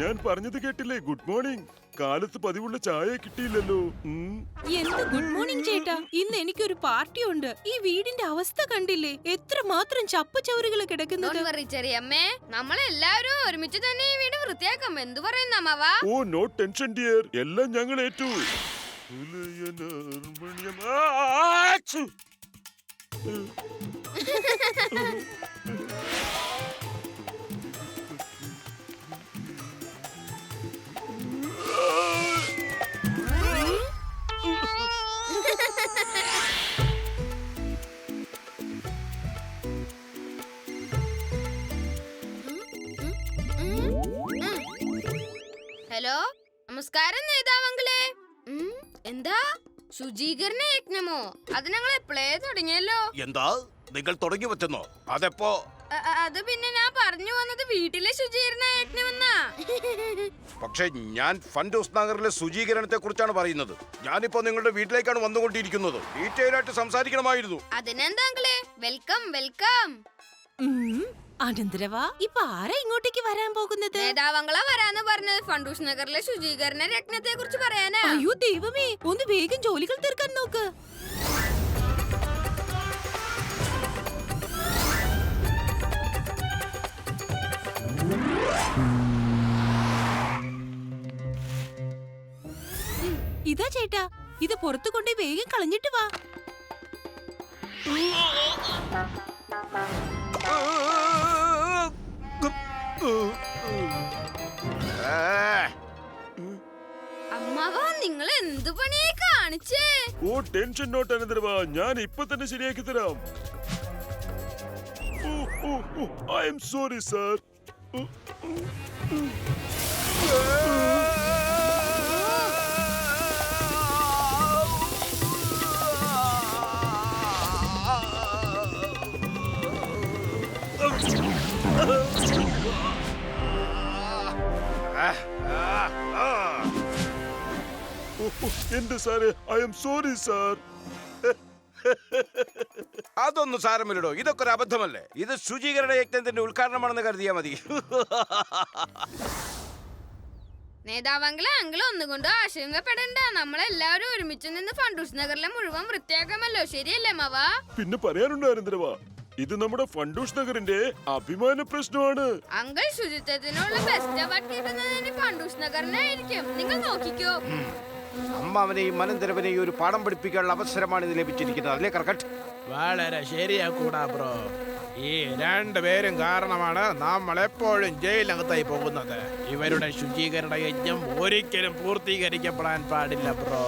ഞാൻ പറഞ്ഞത് കേട്ടില്ലേ? Good morning. കാലത്ത് പതിവുള്ള ചായ കിട്ടിയില്ലല്ലോ. എന്ത് ഗുഡ് മോർണിംഗ് ചേട്ടാ, ഇന്ന് എനിക്കൊരു പാർട്ടി ഉണ്ട്. ഈ വീടിന്റെ അവസ്ഥ കണ്ടില്ലേ, എത്ര മാത്രം ചപ്പുചവറുകൾ കിടക്കുന്നത്. ചെറിയമ്മേ, നമ്മളെല്ലാവരും ഒരുമിച്ച് തന്നെ ഈ വീട് വൃത്തിയാക്കാം. എന്തു പറയുന്നു അമ്മാവാ? ഓ നോ ടെൻഷൻ ഡിയർ, എല്ലാം ഞങ്ങൾ ഏറ്റു. ഹലോ, നമസ്കാരം നേതാവങ്ങളെ. എന്താ ശുചീകരണ യജ്ഞമോ? അത് ഞങ്ങൾ എപ്പോഴേ തുടങ്ങിയല്ലോ. എന്താ നിങ്ങൾ തുടങ്ങി വെച്ചെന്നോ? അതെപ്പോ? അത് പിന്നെ ഞാൻ പറഞ്ഞു വന്നത് വീട്ടിലെ ശുചീകരണ യജ്ഞമെന്നാ. പക്ഷെ ഞാൻ ഫണ്ടൂസ് നഗറിലെ ശുചീകരണത്തെ കുറിച്ചാണ് പറയുന്നത്. ഞാനിപ്പോ നിങ്ങളുടെ വീട്ടിലേക്കാണ് വന്നുകൊണ്ടിരിക്കുന്നത്. ഡീറ്റെയിൽ ആയിട്ട് സംസാരിക്കണമായിരുന്നു. അതിനെന്താ അങ്കിളെ, വെൽക്കം വെൽക്കം. അനന്തരവാ, ഇപ്പൊ ആരാ ഇങ്ങോട്ടേക്ക് വരാൻ പോകുന്നത്? നേതാവങ്ങളാ വരാന്ന് പറഞ്ഞത് ഫണ്ടൂസ് നഗറിലെ ശുചീകരണ യജ്ഞത്തെ കുറിച്ച് പറയാനാ. അയ്യോ ദൈവമേ, ഒന്ന് വേഗം ജോലികൾ തീർക്കാൻ നോക്ക്. ഇതാ ചേട്ടാ, ഇത് പുറത്തു കൊണ്ടേ വേഗം കളഞ്ഞിട്ട് വാ. അമ്മാവാ, നിങ്ങൾ എന്ത് പണിയായി കാണിച്ചേ? ഓ ടെൻഷൻ നോട്ട് അനന്തരവാ, ഞാൻ ഇപ്പൊ തന്നെ ശരിയാക്കി തരാം. I am sorry sir. എന്റെ സാറേ, ഐ എം സോറി സാർ. അതൊന്നും സാരമില്ലടോ, ഇതൊക്കെ ഒരു അബദ്ധമല്ലേ. ഇത് ശുചീകരണ യജ്ഞത്തിന്റെ ഉദ്ഘാടനമാണെന്ന് കരുതിയാ മതി. നേതാവങ്ങളെ, അങ്കിൾ ഒന്നുകൊണ്ടും ആശങ്കപ്പെടണ്ട. നമ്മളെല്ലാവരും ഒരുമിച്ച് നിന്ന് ഫണ്ടൂസ് നഗറിലെ മുഴുവൻ വൃത്തിയാക്കാമല്ലോ, ശരിയല്ലേ മാവാ? പിന്നെ പറയാനുണ്ടോ അനന്തരവാ, ഇത് നമ്മുടെ ഫണ്ടൂസ് നഗറിന്റെ അഭിമാന പ്രശ്നമാണ്. അങ്കിൾ ശുചിത്വത്തിനുള്ള ബെസ്റ്റ് അവാർഡ് കിട്ടുന്നതിന് ഫണ്ടൂസ് നഗറിനായിരിക്കും. നിങ്ങൾ നോക്കിക്കോ. അമ്മാവനെയും അനന്തരവനെയും ഒരു പാഠം പഠിപ്പിക്കാനുള്ള അവസരമാണ് ഇത് ലഭിച്ചിരിക്കുന്നത്, അല്ലേ കർക്കട്ട്? വളരെ ശരിയാക്കൂടാ ബ്രോ. ഈ രണ്ടുപേരും കാരണമാണ് നമ്മൾ എപ്പോഴും ജയിലിനകത്തായി പോകുന്നത്. ഇവരുടെ ശുചീകരണ യജ്ഞം ഒരിക്കലും പൂർത്തീകരിക്കപ്പെടാൻ പാടില്ല ബ്രോ.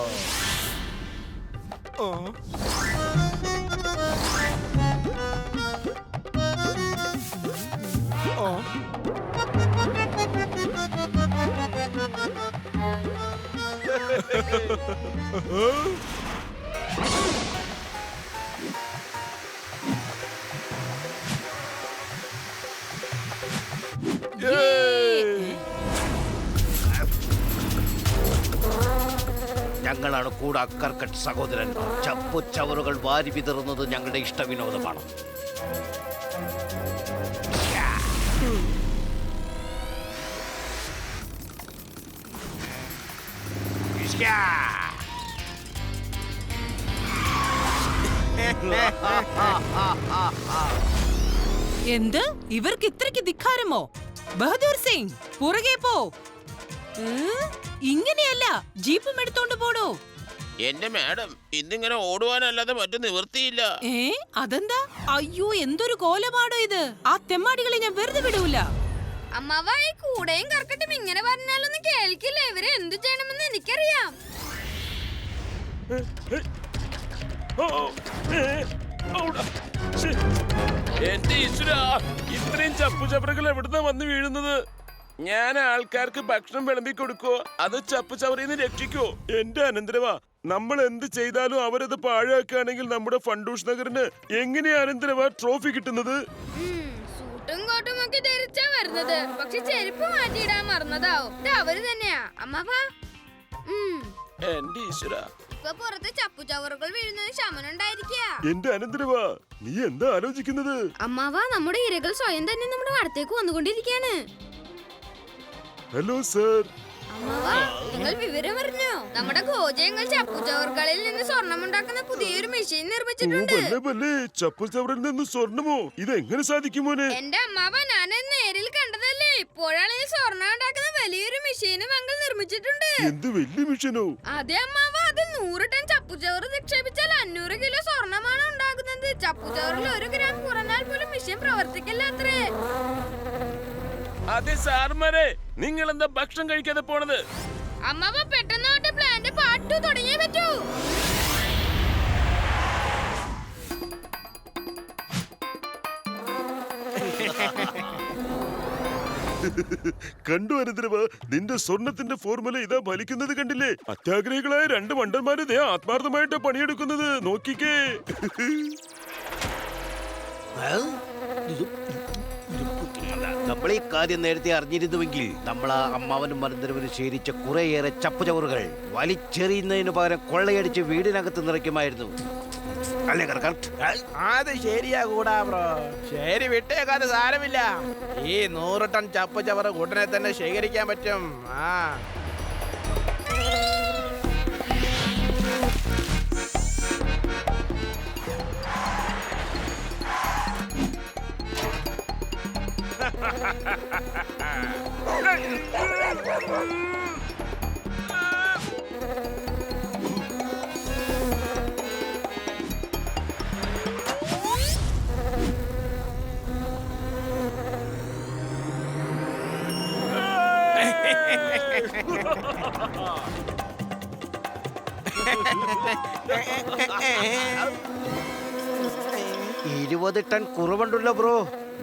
ഞങ്ങളാണ് കൂടെ കർക്കട്ട് സഹോദരൻ. ചപ്പുചവറുകൾ വാരി വിതറുന്നത് ഞങ്ങളുടെ ഇഷ്ടവിനോദമാണ്. എന്ത്, ഇവർക്ക് ഇത്രയ്ക്ക് ധിക്കാരമോ? ബഹദൂർ സിംഗ്, പുറകെ പോ. ഇങ്ങനെയല്ല, ജീപ്പും എടുത്തോണ്ട് പോടോ. എന്റെ മാഡം, ഇന്നിങ്ങനെ ഓടുവാനല്ലാതെ മറ്റു നിവൃത്തിയില്ല. അതെന്താ? അയ്യോ, എന്തൊരു കോലമാടോ ഇത്. ആ തെമ്മാടികളെ ഞാൻ വെറുതെ വിടൂല. അമ്മാവാ, ഈ കൂടെയും കർക്കട്ടും ഇങ്ങനെ പറഞ്ഞാലൊന്നും കേൾക്കില്ല. ഇവരെ എന്ത് ചെയ്യണമെന്ന് എനിക്കറിയാം. എന്റെ ഈശ്വരാ, ഇത്രയും ചപ്പുചവറുകൾ എവിടുന്നാ വന്ന് വീഴുന്നത്? ഞാൻ ആൾക്കാർക്ക് ഭക്ഷണം വിളമ്പി കൊടുക്കോ അത് ചപ്പുചവറിന്ന് രക്ഷിക്കോ? എന്റെ അനന്തരവാ, നമ്മൾ എന്ത് ചെയ്താലും അവരത് പാഴാക്കുകയാണെങ്കിൽ നമ്മുടെ ഫണ്ടൂസ് നഗറിന് എങ്ങനെയാ അനന്തരവാ ട്രോഫി കിട്ടുന്നത്? സൂട്ടും കോട്ടും ഒക്കെ ധരിച്ചാ വരുന്നത്, പക്ഷെ ചെരുപ്പ് മാറ്റിയിടാൻ മറന്നതാവും. ഇത് അവര് തന്നെയാ അമ്മാവാ. എന്റെ ഈശ്വര, ഇപ്പൊ പുറത്ത് ചപ്പുചവറുകൾ വീഴുന്നത് ശമനുണ്ടായിരിക്കാ. എന്റെ അനന്തരവാ, നീ എന്താ ആലോചിക്കുന്നത്? അമ്മാവാ, നമ്മുടെ ഇരകൾ സ്വയം തന്നെ നമ്മുടെ അടുത്തേക്ക് വന്നുകൊണ്ടിരിക്കാണ്. Hello sir. അമ്മാവാ, നിങ്ങൾ വിവരം അറിഞ്ഞോ? നമ്മുടെ ഗോജയങ്ങൾ ചപ്പുചവറുകളിൽ നിന്ന് സ്വർണ്ണമുണ്ടാക്കുന്ന പുതിയൊരു മെഷീൻ നിർമ്മിച്ചിട്ടുണ്ട്. ചപ്പു ചവറിൽ നിന്ന് സ്വർണമോ? ഇതെങ്ങനെ സാധിക്കും മോനെ? എന്റെ അമ്മാവ, ഞാൻ നേരിൽ കണ്ടതല്ലേ. ഇപ്പോഴാണ് ഈ സ്വർണ്ണം ഉണ്ടാക്കുന്ന വലിയൊരു മെഷീനും അങ്കിൾ നിർമ്മിച്ചിട്ടുണ്ട്. എന്ത് വലിയ മിഷനോ? അതെ അമ്മാവ, അതിൽ 100 ടൺ ചപ്പുചവറ് നിക്ഷേപിച്ചാൽ 500 കിലോ സ്വർണ്ണമാണ് ഉണ്ടാകുന്നത്. ചപ്പുചവറിൽ 1 ഗ്രാം കുറഞ്ഞാൽ പോലും മെഷീൻ പ്രവർത്തിക്കില്ല അത്രേ. അതെ സാർമാരെ, നിങ്ങൾ എന്താ ഭക്ഷണം കഴിക്കാതെ പോണത്? അമ്മാവ, പെട്ടെന്നോട്ട് പ്ലാന്റ് പാട്ടു തുടങ്ങിയേ പറ്റൂ. കണ്ടു അനന്തരവ, നിന്റെ സ്വർണത്തിന്റെ ഫോർമുല ഇതാ ഫലിക്കുന്നത് കണ്ടില്ലേ? അത്യാഗ്രഹികളായ 2 മണ്ടന്മാര് ദേ ആത്മാർത്ഥമായിട്ട് പണിയെടുക്കുന്നത് നോക്കിക്കേ. നമ്മൾ ഈ കാര്യം നേരത്തെ അറിഞ്ഞിരുന്നുവെങ്കിൽ നമ്മൾ ആ അമ്മാവനും മരന്തരവനും ശേരിച്ച കുറേയേറെ ചപ്പുചവറുകൾ വലിച്ചെറിയുന്നതിന് പകരം കൊള്ളയടിച്ച് വീടിനകത്ത് നിറയ്ക്കുമായിരുന്നു. അല്ലേ കറക്റ്റ്? അത് ശരിയാ കൂടാ ബ്രോ. ശരി, വിട്ടേക്കാതെ സാരമില്ല. ഈ 100 ടൺ ചപ്പ് ചവറ് ഉടനെ തന്നെ ശേഖരിക്കാൻ പറ്റും. ആ ഇരുപത് ടൺ കുറവുണ്ടല്ലോ ബ്രോ.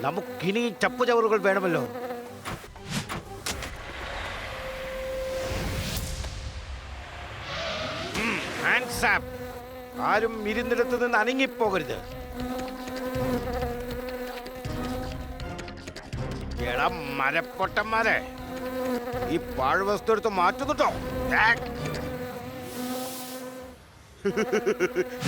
നമുക്കിനി ചപ്പുചവറുകൾ വേണമല്ലോ. ആരും ഇരുന്നിടത്ത് നിന്ന് അനങ്ങിപ്പോകരുത്. എടാ മരപ്പൊട്ടന്മാരെ, ഈ പാഴ്വസ്തു എടുത്ത് മാറ്റുന്നുട്ടോ?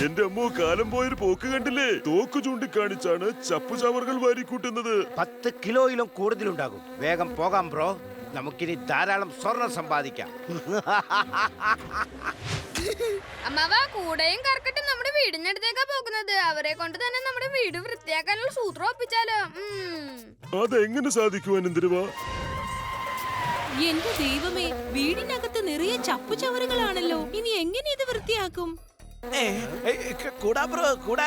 എന്റെ അമ്മോ, കാലം പോയൊരു പോക്ക് കണ്ടില്ലേ? തോക്ക് ചൂണ്ടിക്കാണിച്ചാണ് ചപ്പു ചവറുകൾ വാരിക്കൂട്ടുന്നത്. 10 കിലോയിലും കൂടുതലുണ്ടാകും. വേഗം പോകാം ബ്രോ, നമുക്കിനി ധാരാളം സ്വർണം സമ്പാദിക്കാം. അമ്മാവ, കൂടെയും കറക്കട്ടും നമ്മുടെ വീടിനടുത്തേക്കാ പോകുന്നത്. അവരെ കൊണ്ട് തന്നെ നമ്മുടെ വീട് വൃത്തിയാക്കാനുള്ള സൂത്രം ഒപ്പിച്ചാലോ? അതെങ്ങനെ സാധിക്കും അനന്തരവ? എന്റെ ദൈവമേ, വീടിനകത്ത് നിറയെ ചപ്പുചവറുകളാണല്ലോ. ഇനി എങ്ങനെ ഇത് വൃത്തിയാക്കും? കൂടാ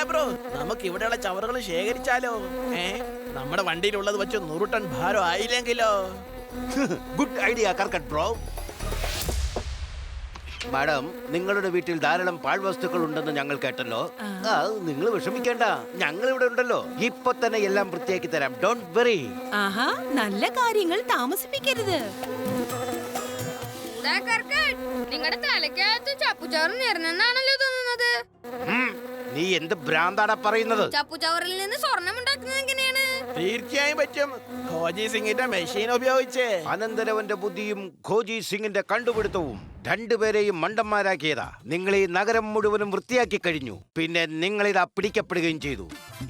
ബ്രോ, നമുക്ക് ഇവിടെയുള്ള ചവറുകൾ ശേഖരിച്ചാലോ? നമ്മുടെ വണ്ടിയിലുള്ളത് വെച്ച് 100 ടൺ ഭാരം ആയില്ലെങ്കിലോ? ഗുഡ് ഐഡിയ കർക്കട്ട് ബ്രോ. മാഡം, നിങ്ങളുടെ വീട്ടിൽ ധാരാളം പാഴ്വസ്തുക്കൾ ഉണ്ടെന്ന് ഞങ്ങൾ കേട്ടല്ലോ. നിങ്ങൾ വിഷമിക്കേണ്ട, ഞങ്ങൾ ഇവിടെ ഉണ്ടല്ലോ. ഇപ്പൊ തന്നെ എല്ലാം വൃത്തിയാക്കി തരാം. Don't worry. ആഹാ, നല്ല കാര്യങ്ങൾ താമസിപ്പിക്കരുത്. നിങ്ങളുടെ തലക്കകത്ത് ചപ്പുചവറ് നിറഞ്ഞെന്നാണല്ലോ തോന്നുന്നത്. നീ എന്ത് ഭ്രാന്താടാ പറയുന്നത്? ചപ്പുചവറിൽ നിന്ന് സ്വർണം ഉണ്ടാക്കുന്നത് എങ്ങനെയാണ്? തീർച്ചയായും പറ്റും. ഖോജി സിംഗിന്റെ മെഷീൻ ഉപയോഗിച്ച്. അനന്തരവന്റെ ബുദ്ധിയും ഖോജി സിംഗിന്റെ കണ്ടുപിടുത്തവും രണ്ടുപേരെയും മണ്ടന്മാരാക്കിയതാ. നിങ്ങൾ ഈ നഗരം മുഴുവനും വൃത്തിയാക്കി കഴിഞ്ഞു. പിന്നെ നിങ്ങൾ ഇതാ പിടിക്കപ്പെടുകയും ചെയ്തു.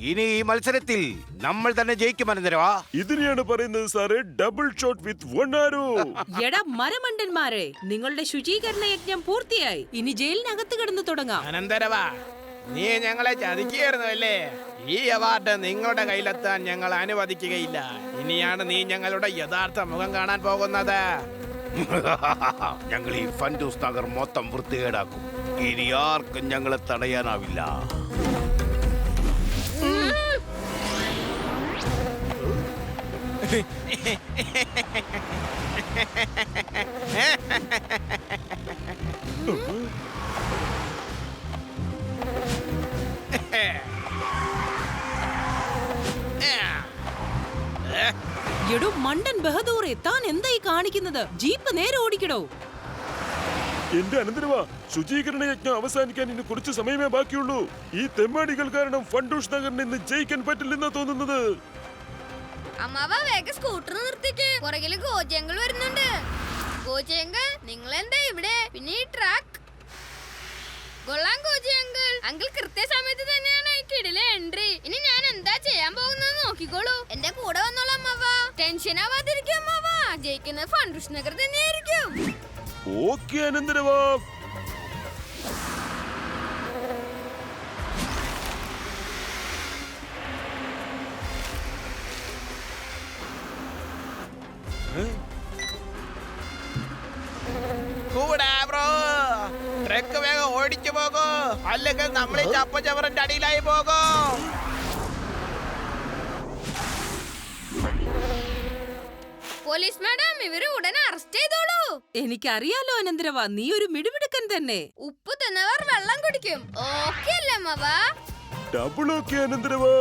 ഇനി ഈ മത്സരത്തിൽ നമ്മൾ തന്നെ ജയിക്കും അനന്തരവാ. ഇതിനെയാണ് പറയുന്നത് സാറേ, ഡബിൾ ഷോട്ട് വിത്ത് 1 ആരോ. എടാ മരമണ്ടന്മാരെ, നിങ്ങളുടെ ശുചീകരണ യജ്ഞം പൂർത്തിയായി. ഇനി ജയിലിനകത്ത് കിടന്നു തുടങ്ങാം. അനന്തരവാ, നീ ഞങ്ങളെ ചതിക്കുകയായിരുന്നു അല്ലേ? ഈ അവാർഡ് നിങ്ങളുടെ കയ്യിലെത്താൻ ഞങ്ങൾ അനുവദിക്കുകയില്ല. ഇനിയാണ് നീ ഞങ്ങളുടെ യഥാർത്ഥ മുഖം കാണാൻ പോകുന്നത്. ഞങ്ങൾ ഈ ഫൻഡൂസ് നഗർ മൊത്തം വൃത്തികേടാക്കും. ഇനി ആർക്കും ഞങ്ങളെ തടയാനാവില്ല. എടോ മണ്ടൻ ബഹദൂറെ, താൻ എന്തായി കാണിക്കുന്നത്? ജീപ്പ് നേരെ ഓടിക്കടോ. എന്റെ അനന്തരവ, ശുചീകരണ യജ്ഞം അവസാനിക്കാൻ ഇനി കുറച്ച് സമയമേ ബാക്കിയുള്ളൂ. ഈ തെമ്മാടികൾ കാരണം ഫണ്ടൂഷ് നഗറിന് ഇന്ന് ജയിക്കാൻ പറ്റില്ലെന്നാ തോന്നുന്നത്. അമ്മാവ, വേഗം സ്കൂട്ടർ നിർത്തിക്ക്. പുറകില് ഗോജയങ്ങൾ വരുന്നുണ്ട്. ഗോജയങ്ങൾ, നിങ്ങൾ എന്താ ഇവിടെ? പിന്നെ ഈ ട്രാക്ക് കൊള്ളാം ഗോജയങ്ങൾ. അങ്കിൾ കൃത്യസമയത്ത് തന്നെയാണ് ഈ കിടിലെ എൻട്രി. ഇനി ഞാൻ എന്താ ചെയ്യാൻ പോകുന്നത് നോക്കിക്കോളൂ. എന്റെ കൂടെ വന്നോളാം അമ്മാവ. ടെൻഷൻ ആവാതിരിക്കും അമ്മാവ. ജയിക്കാൻ ഉദ്ദേശിക്കുന്നത് ഫണ്ടൂഷ് നഗർ തന്നെയായിരിക്കും. ഓക്കെ അനന്തരവാ. കൂടാ ബ്രോ, ട്രക്ക് വേഗം ഓടിച്ചു പോകൂ, അല്ലെങ്കിൽ നമ്മൾ ഈ ചപ്പുചവറിന്റെ അടിയിലായി പോകും. പോലീസ് മാഡം, ഇവര് ഉടനെ അറസ്റ്റ് ചെയ്തോളൂ. എനിക്കറിയാലോ അനന്തരവാ, നീ ഒരു മിടുമിടുക്കൻ തന്നെ. ഉപ്പ് തിന്നവർ വെള്ളം കുടിക്കും. ഓക്കെ അല്ലേ അമ്മാവ? Double okay അനന്തരവാ.